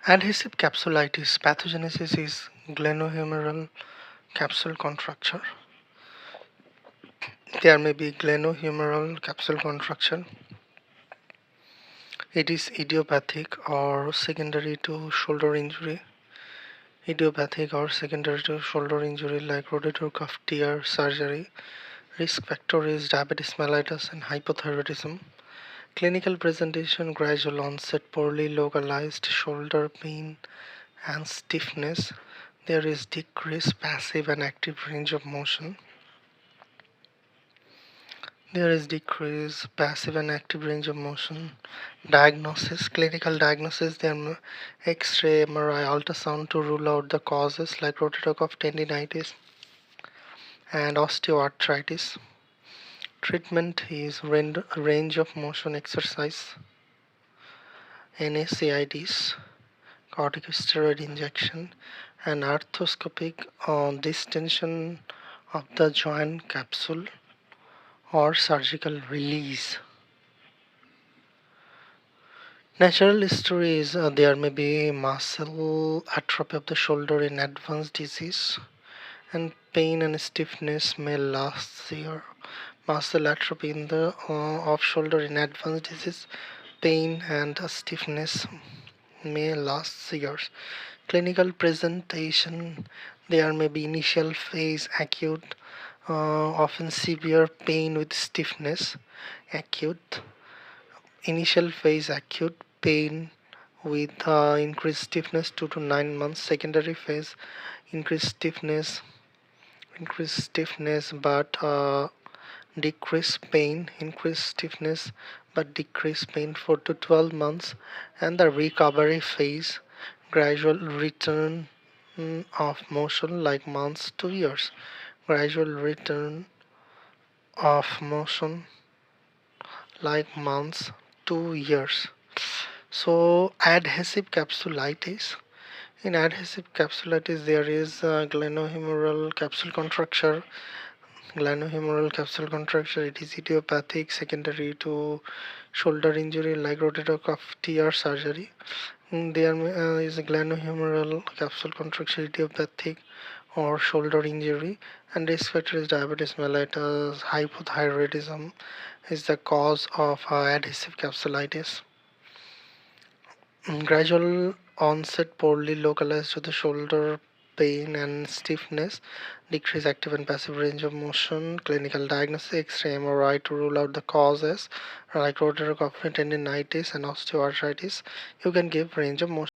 Adhesive capsulitis pathogenesis is glenohumeral capsule contracture. There may be glenohumeral capsule contracture. It is idiopathic or secondary to shoulder injury. Idiopathic or secondary to shoulder injury like rotator cuff tear surgery. Risk factor is diabetes mellitus and hypothyroidism. Clinical presentation: gradual onset, poorly localized shoulder pain and stiffness. There is decreased passive and active range of motion. Diagnosis: clinical diagnosis. There are X-ray, MRI, ultrasound to rule out the causes like rotator cuff tendinitis and osteoarthritis. Treatment is range of motion exercise, NSAIDs, corticosteroid injection, and arthroscopic distension of the joint capsule or surgical release. Natural history is there may be muscle atrophy of the shoulder in advanced disease, and pain and stiffness may last year. Muscle atrophy in the of shoulder in advanced disease, pain and stiffness may last years. Clinical presentation: there may be initial phase acute, often severe pain with stiffness. Acute Initial phase acute pain with increased stiffness 2 to 9 months. Secondary phase increased stiffness but decreased pain. Increased stiffness but decreased pain 4 to 12 months. And the recovery phase, gradual return of motion like months to years. Gradual return of motion like months to years. So, adhesive capsulitis. In adhesive capsulitis, there is glenohumeral capsule contracture. Glenohumeral capsule contracture. It is idiopathic, secondary to shoulder injury like rotator cuff tear surgery. There is a glenohumeral capsule contracture, idiopathic or shoulder injury, and risk factor is diabetes mellitus. Hypothyroidism is the cause of adhesive capsulitis. Gradual onset, poorly localized to the shoulder pain and stiffness, decreased active and passive range of motion. Clinical diagnosis: X-ray, MRI to rule out the causes like rotator cuff tendinitis and osteoarthritis. You can give range of motion.